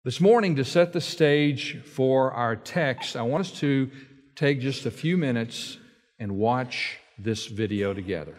This morning, to set the stage for our text, I want us to take just a few minutes and watch this video together.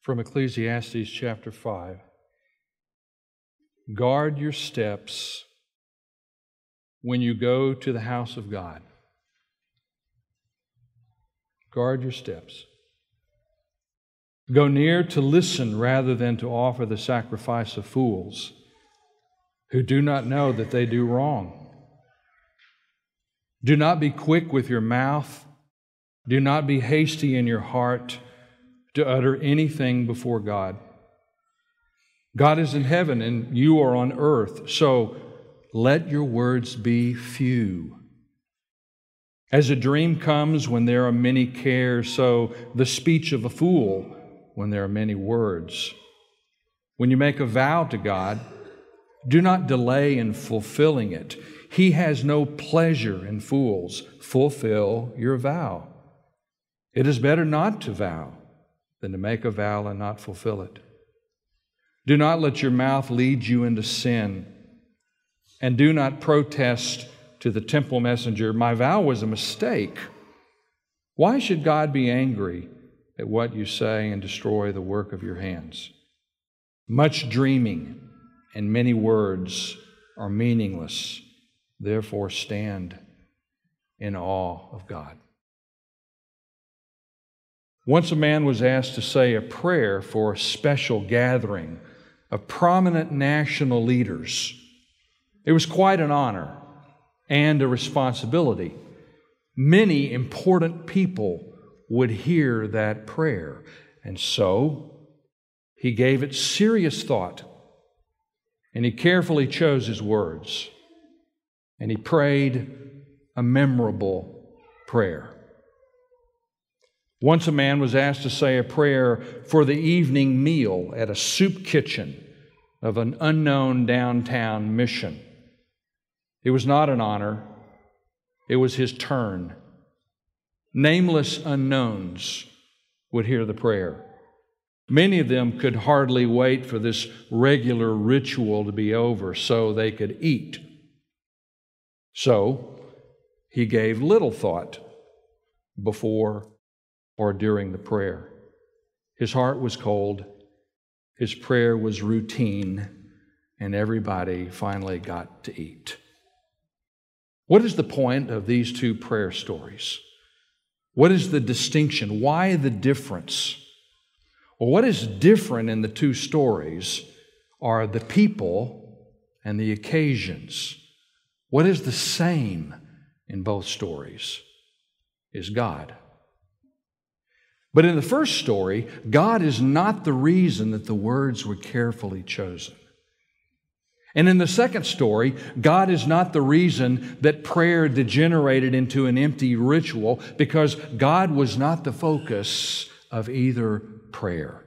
From Ecclesiastes chapter 5. Guard your steps when you go to the house of God. Guard your steps. Go near to listen rather than to offer the sacrifice of fools who do not know that they do wrong. Do not be quick with your mouth. Do not be hasty in your heart to utter anything before God. God is in heaven and you are on earth, so let your words be few. As a dream comes when there are many cares, so the speech of a fool when there are many words. When you make a vow to God, do not delay in fulfilling it. He has no pleasure in fools. Fulfill your vow. It is better not to vow than to make a vow and not fulfill it. Do not let your mouth lead you into sin, and do not protest to the temple messenger, my vow was a mistake. Why should God be angry at what you say and destroy the work of your hands? Much dreaming and many words are meaningless. Therefore stand in awe of God. Once a man was asked to say a prayer for a special gathering of prominent national leaders. It was quite an honor and a responsibility. Many important people would hear that prayer, and so he gave it serious thought, and he carefully chose his words, and he prayed a memorable prayer. Once a man was asked to say a prayer for the evening meal at a soup kitchen of an unknown downtown mission. It was not an honor. It was his turn. Nameless unknowns would hear the prayer. Many of them could hardly wait for this regular ritual to be over so they could eat. So he gave little thought before or during the prayer. His heart was cold, his prayer was routine, and everybody finally got to eat. What is the point of these two prayer stories? What is the distinction? Why the difference? Well, what is different in the two stories are the people and the occasions. What is the same in both stories is God. But in the first story, God is not the reason that the words were carefully chosen. And in the second story, God is not the reason that prayer degenerated into an empty ritual, because God was not the focus of either prayer.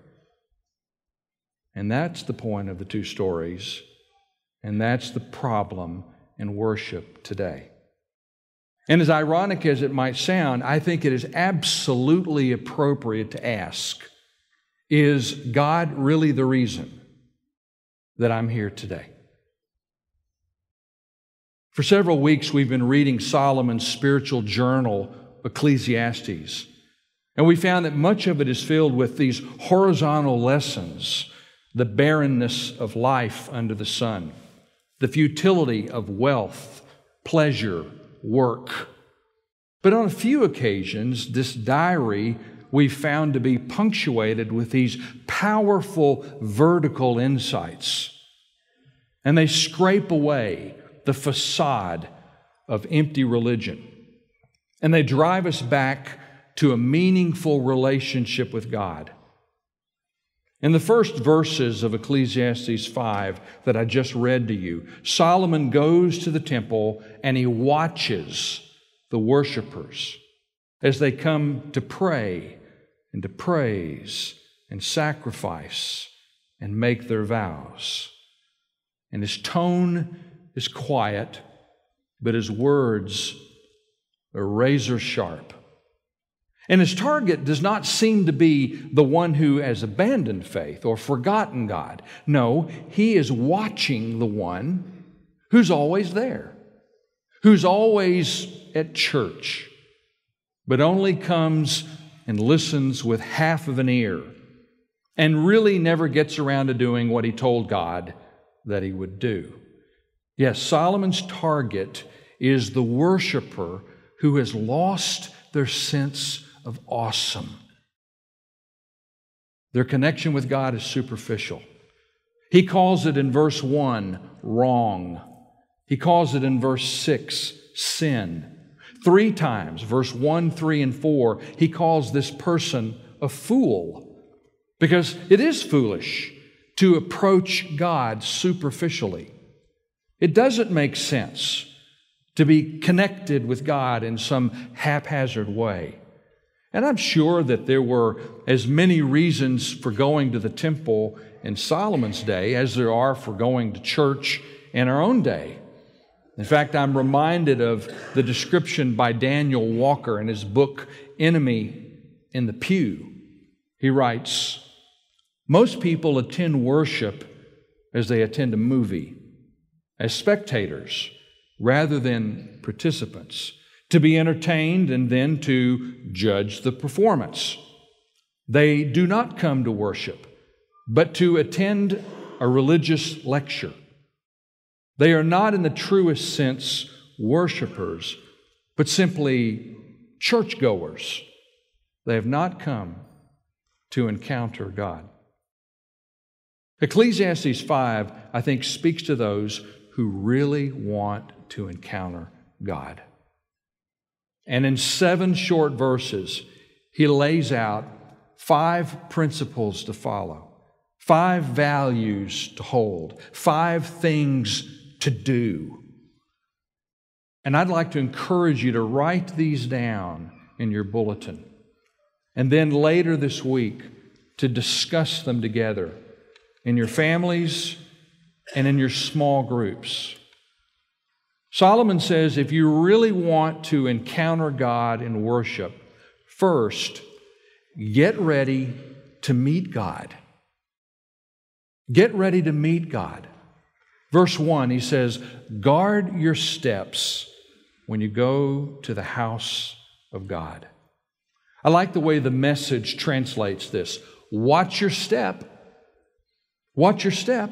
And that's the point of the two stories, and that's the problem in worship today. And as ironic as it might sound, I think it is absolutely appropriate to ask, is God really the reason that I'm here today? For several weeks, we've been reading Solomon's spiritual journal, Ecclesiastes, and we found that much of it is filled with these horizontal lessons, the barrenness of life under the sun, the futility of wealth, pleasure, work. But on a few occasions, this diary we've found to be punctuated with these powerful vertical insights. And they scrape away the facade of empty religion. And they drive us back to a meaningful relationship with God. In the first verses of Ecclesiastes 5 that I just read to you, Solomon goes to the temple and he watches the worshipers as they come to pray and to praise and sacrifice and make their vows. And his tone is quiet, but his words are razor sharp. And his target does not seem to be the one who has abandoned faith or forgotten God. No, he is watching the one who's always there, who's always at church, but only comes and listens with half of an ear and really never gets around to doing what he told God that he would do. Yes, Solomon's target is the worshiper who has lost their sense of awesome. Their connection with God is superficial. He calls it in verse 1, wrong. He calls it in verse 6, sin. 3 times, verse 1, 3, and 4, he calls this person a fool, because it is foolish to approach God superficially. It doesn't make sense to be connected with God in some haphazard way. And I'm sure that there were as many reasons for going to the temple in Solomon's day as there are for going to church in our own day. In fact, I'm reminded of the description by Daniel Walker in his book, Enemy in the Pew. He writes, "Most people attend worship as they attend a movie, as spectators rather than participants, to be entertained and then to judge the performance. They do not come to worship, but to attend a religious lecture. They are not in the truest sense worshipers, but simply churchgoers. They have not come to encounter God." Ecclesiastes 5, I think, speaks to those who really want to encounter God. And in 7 short verses, he lays out 5 principles to follow, 5 values to hold, 5 things to do. And I'd like to encourage you to write these down in your bulletin, and then later this week to discuss them together in your families and in your small groups. Solomon says if you really want to encounter God in worship, first, get ready to meet God. Get ready to meet God. Verse 1, he says, guard your steps when you go to the house of God. I like the way the Message translates this. Watch your step. Watch your step.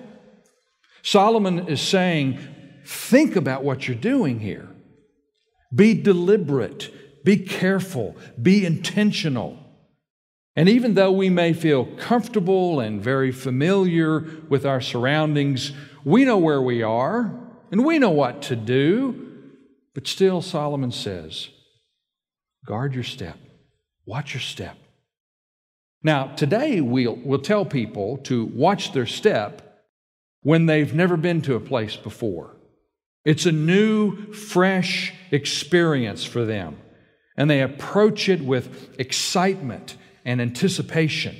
Solomon is saying, think about what you're doing here. Be deliberate. Be careful. Be intentional. And even though we may feel comfortable and very familiar with our surroundings, we know where we are and we know what to do. But still, Solomon says, guard your step. Watch your step. Now, today we'll tell people to watch their step when they've never been to a place before. It's a new, fresh experience for them, and they approach it with excitement and anticipation.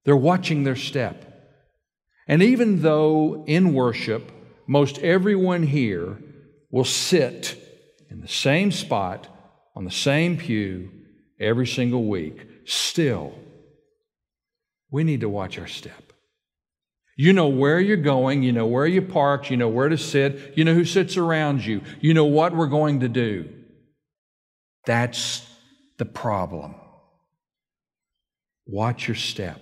They're watching their step. And even though in worship, most everyone here will sit in the same spot, on the same pew, every single week, still, we need to watch our step. You know where you're going, you know where you parked, you know where to sit, you know who sits around you, you know what we're going to do. That's the problem. Watch your step.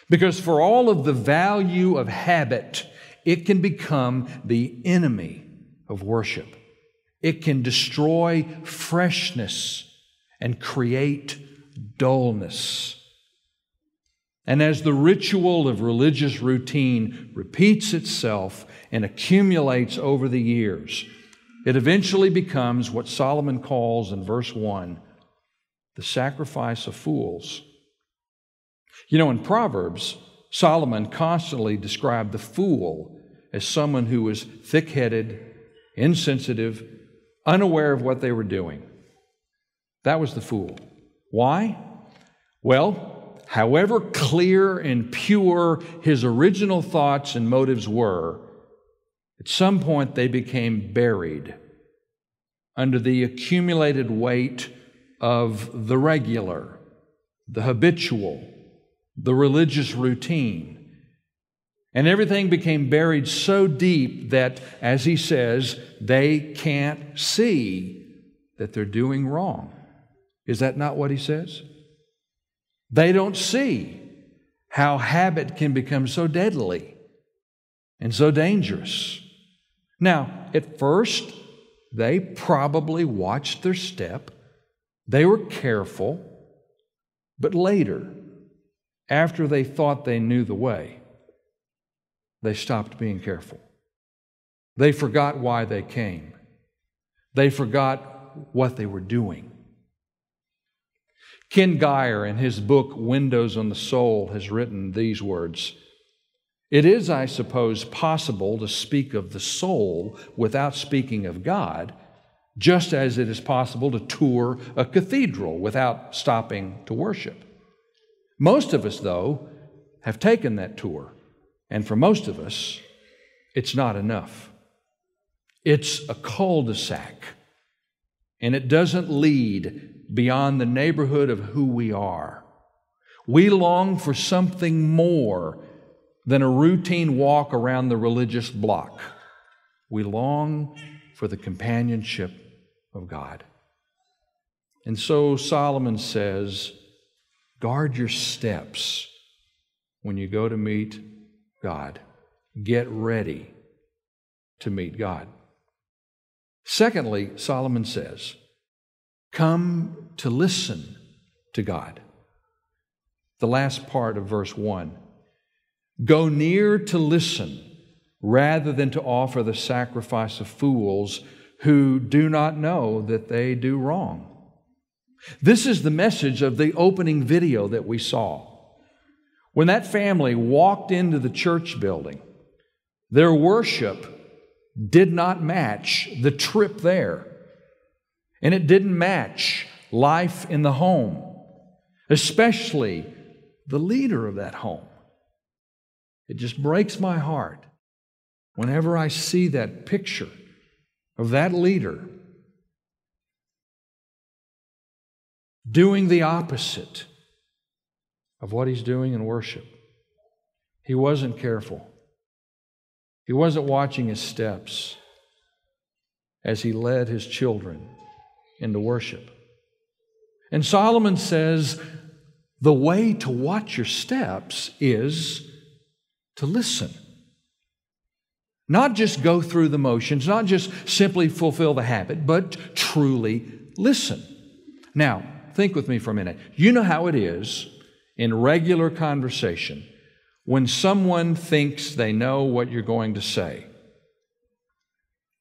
Because for all of the value of habit, it can become the enemy of worship. It can destroy freshness and create dullness. And as the ritual of religious routine repeats itself and accumulates over the years, it eventually becomes what Solomon calls in verse 1, the sacrifice of fools. You know, in Proverbs, Solomon constantly described the fool as someone who was thick-headed, insensitive, unaware of what they were doing. That was the fool. Why? Well, however clear and pure his original thoughts and motives were, at some point they became buried under the accumulated weight of the regular, the habitual, the religious routine. And everything became buried so deep that, as he says, they can't see that they're doing wrong. Is that not what he says? They don't see how habit can become so deadly and so dangerous. Now, at first, they probably watched their step. They were careful. But later, after they thought they knew the way, they stopped being careful. They forgot why they came. They forgot what they were doing. Ken Geyer, in his book, Windows on the Soul, has written these words: "It is, I suppose, possible to speak of the soul without speaking of God, just as it is possible to tour a cathedral without stopping to worship. Most of us, though, have taken that tour, and for most of us, it's not enough. It's a cul-de-sac, and it doesn't lead beyond the neighborhood of who we are. We long for something more than a routine walk around the religious block. We long for the companionship of God." And so Solomon says, guard your steps when you go to meet God. Get ready to meet God. Secondly, Solomon says, come to listen to God. The last part of verse 1. Go near to listen rather than to offer the sacrifice of fools who do not know that they do wrong. This is the message of the opening video that we saw. When that family walked into the church building, their worship did not match the trip there. And it didn't match life in the home, especially the leader of that home. It just breaks my heart whenever I see that picture of that leader doing the opposite of what he's doing in worship. He wasn't careful. He wasn't watching his steps as he led his children into worship. And Solomon says the way to watch your steps is to listen. Not just go through the motions, not just simply fulfill the habit, but truly listen. Now, think with me for a minute. You know how it is in regular conversation when someone thinks they know what you're going to say.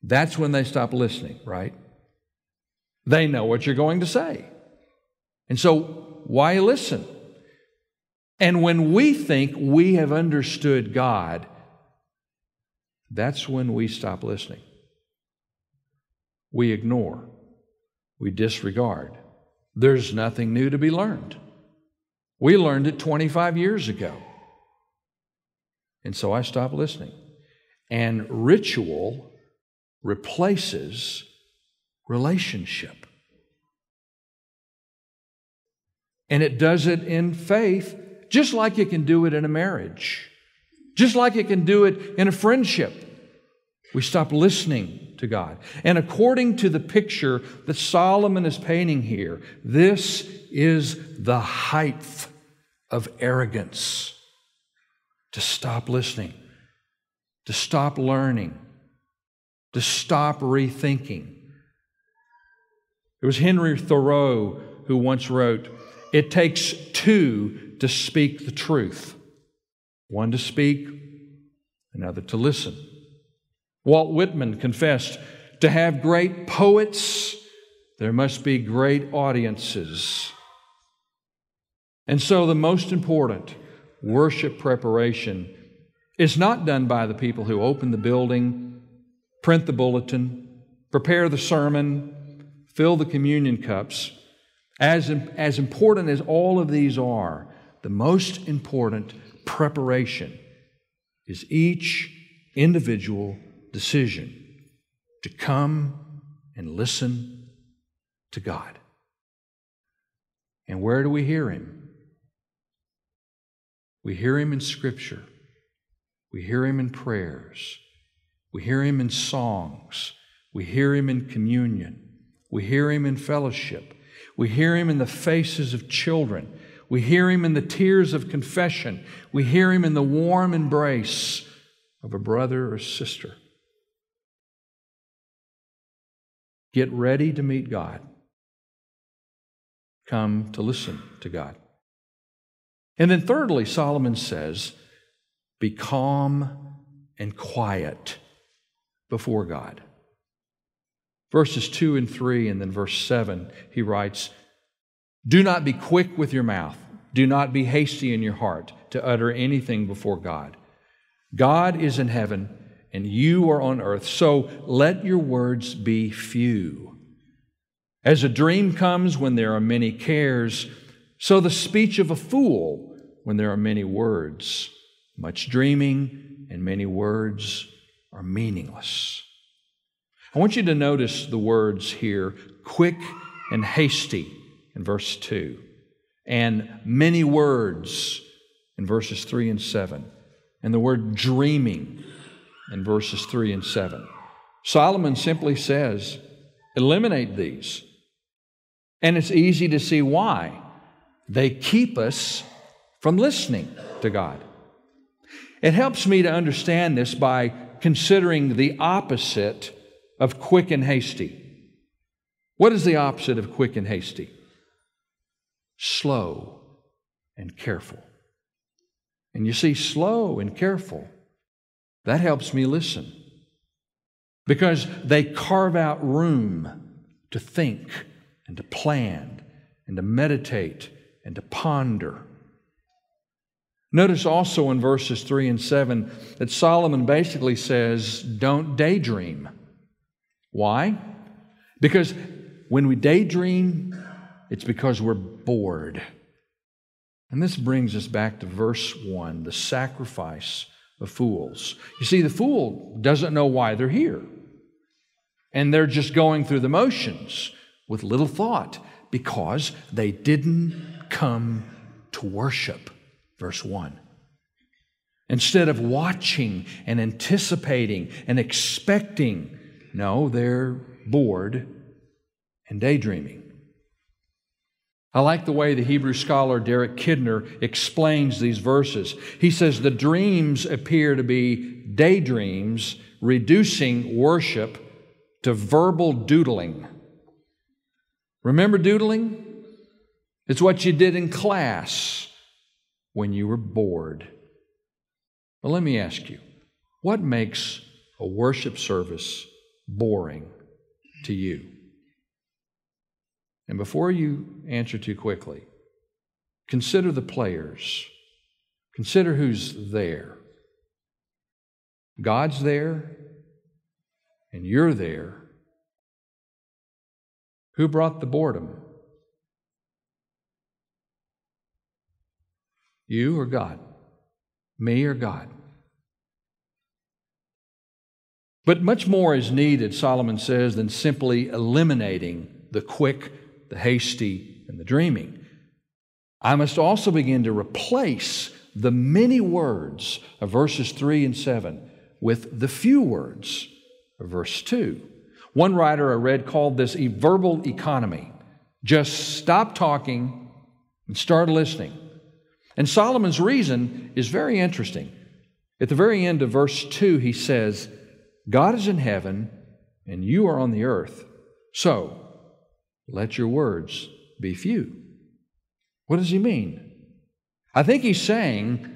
That's when they stop listening, right? They know what you're going to say. And so, why listen? And when we think we have understood God, that's when we stop listening. We ignore. We disregard. There's nothing new to be learned. We learned it 25 years ago. And so I stopped listening. And ritual replaces relationship. And it does it in faith, just like it can do it in a marriage, just like it can do it in a friendship. We stop listening to God. And according to the picture that Solomon is painting here, this is the height of arrogance. To stop listening, to stop learning, to stop rethinking. It was Henry Thoreau who once wrote, "It takes two to speak the truth. One to speak, another to listen." Walt Whitman confessed, "To have great poets, there must be great audiences." And so the most important worship preparation is not done by the people who open the building, print the bulletin, prepare the sermon, fill the communion cups. As important as all of these are, the most important preparation is each individual decision to come and listen to God. And where do we hear Him? We hear Him in Scripture. We hear Him in prayers. We hear Him in songs. We hear Him in communion. We hear Him in fellowship. We hear Him in the faces of children. We hear Him in the tears of confession. We hear Him in the warm embrace of a brother or sister. Get ready to meet God. Come to listen to God. And then thirdly, Solomon says, be calm and quiet before God. Verses 2 and 3, and then verse 7, he writes, do not be quick with your mouth. Do not be hasty in your heart to utter anything before God. God is in heaven, and you are on earth, so let your words be few. As a dream comes when there are many cares, so the speech of a fool when there are many words. Much dreaming and many words are meaningless. I want you to notice the words here, quick and hasty in verse 2, and many words in verses 3 and 7, and the word dreaming in verses 3 and 7. Solomon simply says, eliminate these. And it's easy to see why. They keep us from listening to God. It helps me to understand this by considering the opposite of quick and hasty. What is the opposite of quick and hasty? Slow and careful. And you see, slow and careful, that helps me listen, because they carve out room to think and to plan and to meditate and to ponder. Notice also in verses 3 and 7 that Solomon basically says, don't daydream. Why? Because when we daydream, it's because we're bored. And this brings us back to verse 1, the sacrifice of fools. You see, the fool doesn't know why they're here. And they're just going through the motions with little thought because they didn't come to worship. Verse 1. Instead of watching and anticipating and expecting, no, they're bored and daydreaming. I like the way the Hebrew scholar Derek Kidner explains these verses. He says the dreams appear to be daydreams, reducing worship to verbal doodling. Remember doodling? It's what you did in class when you were bored. Well, let me ask you, what makes a worship service boring to you? And before you answer too quickly, consider the players. Consider who's there. God's there, and you're there. Who brought the boredom? You or God? Me or God? But much more is needed, Solomon says, than simply eliminating the quick, the hasty, and the dreaming. I must also begin to replace the many words of verses 3 and 7 with the few words of verse 2. One writer I read called this a verbal economy. Just stop talking and start listening. And Solomon's reason is very interesting. At the very end of verse 2, he says, God is in heaven and you are on the earth. So, let your words be few. What does he mean? I think he's saying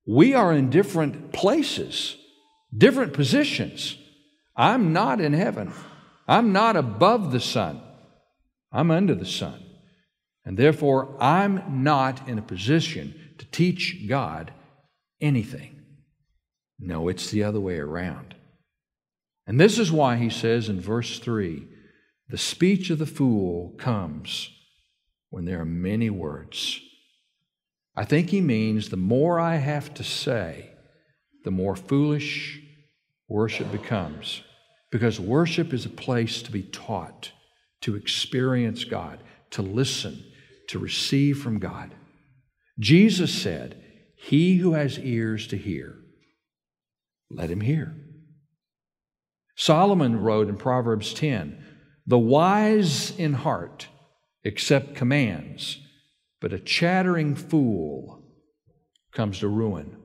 we are in different places, different positions. I'm not in heaven. I'm not above the sun. I'm under the sun. And therefore, I'm not in a position to teach God anything. No, it's the other way around. And this is why he says in verse 3, the speech of the fool comes when there are many words. I think he means the more I have to say, the more foolish worship becomes. Because worship is a place to be taught, to experience God, to listen, to receive from God. Jesus said, he who has ears to hear, let him hear. Solomon wrote in Proverbs 10, the wise in heart accept commands, but a chattering fool comes to ruin.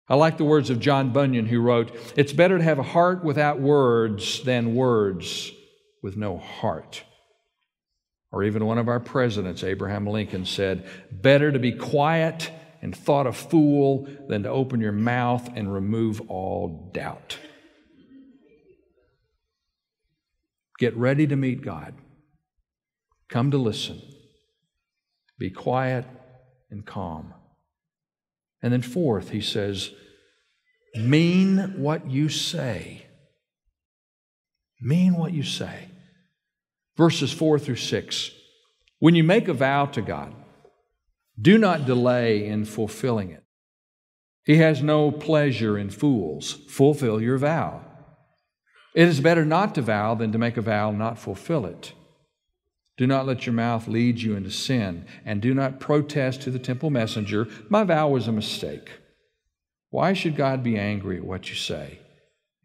I like the words of John Bunyan, who wrote, "It's better to have a heart without words than words with no heart." Or even one of our presidents, Abraham Lincoln, said, "Better to be quiet and thought a fool than to open your mouth and remove all doubt." Get ready to meet God. Come to listen. Be quiet and calm. And then fourth, he says, mean what you say. Mean what you say. Verses 4 through 6. When you make a vow to God, do not delay in fulfilling it. He has no pleasure in fools. Fulfill your vow. It is better not to vow than to make a vow and not fulfill it. Do not let your mouth lead you into sin, and do not protest to the temple messenger, "My vow was a mistake." Why should God be angry at what you say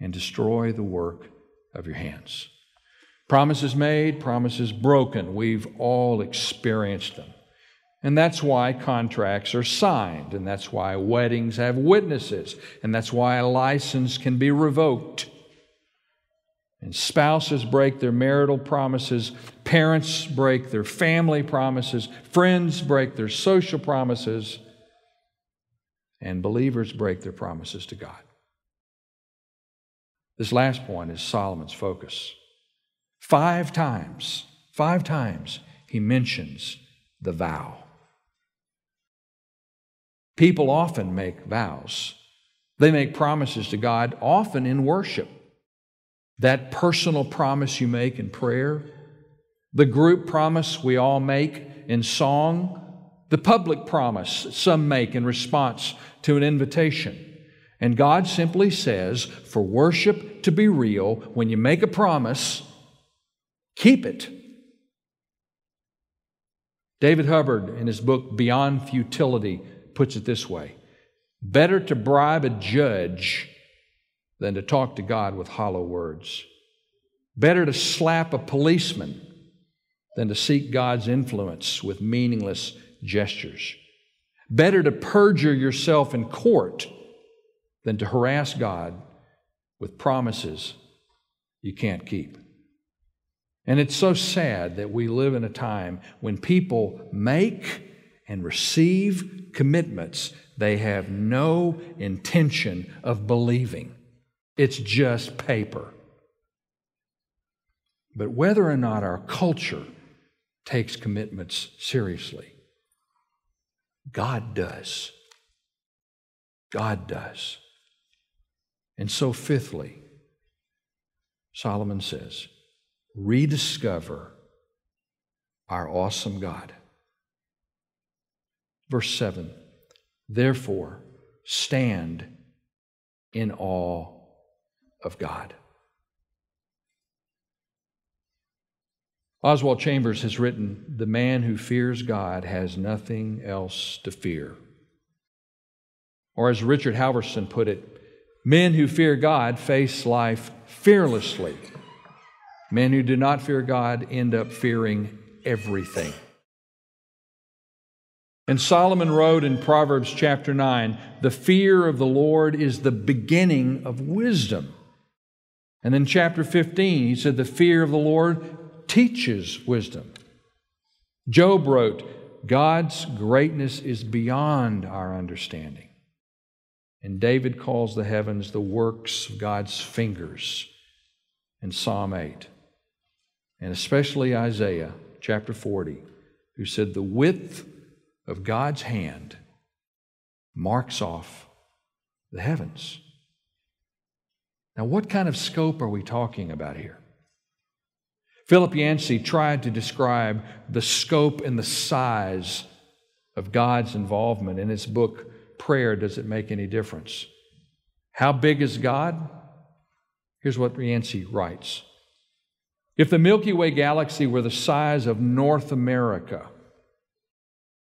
and destroy the work of your hands? Promises made, promises broken. We've all experienced them. And that's why contracts are signed, and that's why weddings have witnesses, and that's why a license can be revoked. And spouses break their marital promises, parents break their family promises, friends break their social promises, and believers break their promises to God. This last point is Solomon's focus. Five times, he mentions the vow. People often make vows. They make promises to God, often in worship. That personal promise you make in prayer, the group promise we all make in song, the public promise some make in response to an invitation. And God simply says, for worship to be real, when you make a promise, keep it. David Hubbard, in his book Beyond Futility, puts it this way: better to bribe a judge than to talk to God with hollow words. Better to slap a policeman than to seek God's influence with meaningless gestures. Better to perjure yourself in court than to harass God with promises you can't keep. And it's so sad that we live in a time when people make and receive commitments they have no intention of believing. It's just paper. But whether or not our culture takes commitments seriously, God does. God does. And so fifthly, Solomon says, rediscover our awesome God. Verse 7, therefore stand in awe of God. Oswald Chambers has written, the man who fears God has nothing else to fear. Or as Richard Halverson put it, men who fear God face life fearlessly. Men who do not fear God end up fearing everything. And Solomon wrote in Proverbs chapter 9, the fear of the Lord is the beginning of wisdom. And then chapter 15, he said, the fear of the Lord teaches wisdom. Job wrote, God's greatness is beyond our understanding. And David calls the heavens the works of God's fingers in Psalm 8. And especially Isaiah chapter 40, who said the width of God's hand marks off the heavens. Now, what kind of scope are we talking about here? Philip Yancey tried to describe the scope and the size of God's involvement in his book, Prayer, Does It Make Any Difference? How big is God? Here's what Yancey writes. If the Milky Way galaxy were the size of North America,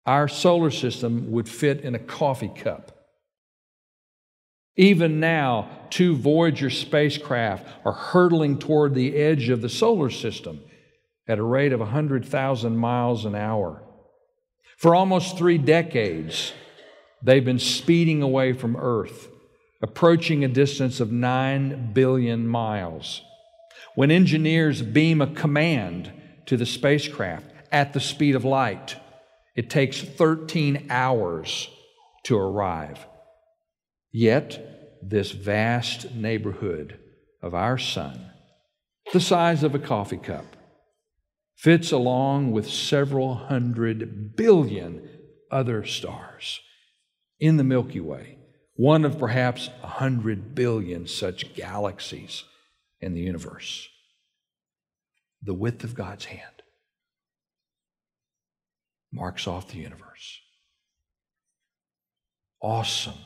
our solar system would fit in a coffee cup. Even now, 2 Voyager spacecraft are hurtling toward the edge of the solar system at a rate of 100,000 miles an hour. For almost 3 decades, they've been speeding away from Earth, approaching a distance of 9 billion miles. When engineers beam a command to the spacecraft at the speed of light, it takes 13 hours to arrive. Yet, this vast neighborhood of our sun, the size of a coffee cup, fits along with several 100 billion other stars in the Milky Way, one of perhaps 100 billion such galaxies in the universe. The width of God's hand marks off the universe. Awesome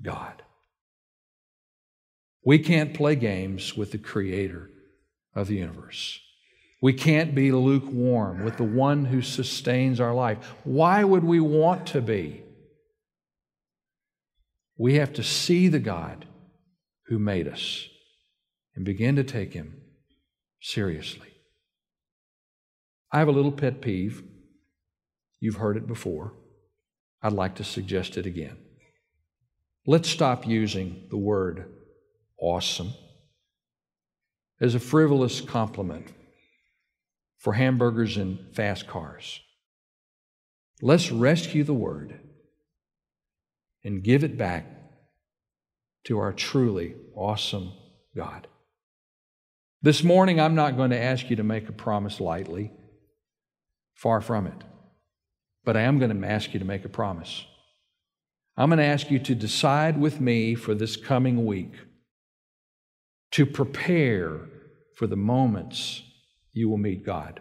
God. We can't play games with the Creator of the universe. We can't be lukewarm with the one who sustains our life. Why would we want to be? We have to see the God who made us and begin to take Him seriously. I have a little pet peeve. You've heard it before. I'd like to suggest it again. Let's stop using the word awesome as a frivolous compliment for hamburgers and fast cars. Let's rescue the word and give it back to our truly awesome God. This morning, I'm not going to ask you to make a promise lightly. Far from it. But I am going to ask you to make a promise. I'm going to ask you to decide with me for this coming week to prepare for the moments you will meet God.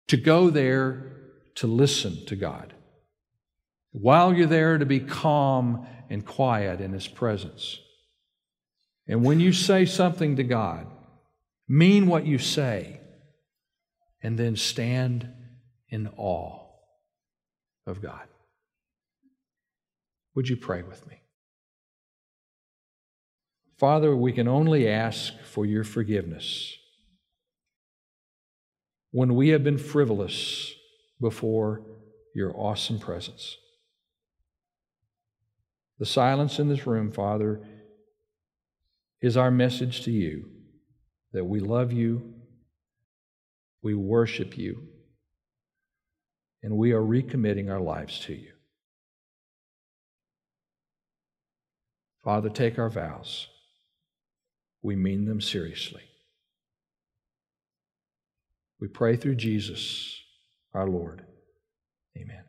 To go there to listen to God. While you're there, to be calm and quiet in His presence. And when you say something to God, mean what you say, and then stand in awe of God. Would you pray with me? Father, we can only ask for your forgiveness when we have been frivolous before your awesome presence. The silence in this room, Father, is our message to you that we love you, we worship you, and we are recommitting our lives to you. Father, take our vows. We mean them seriously. We pray through Jesus, our Lord. Amen.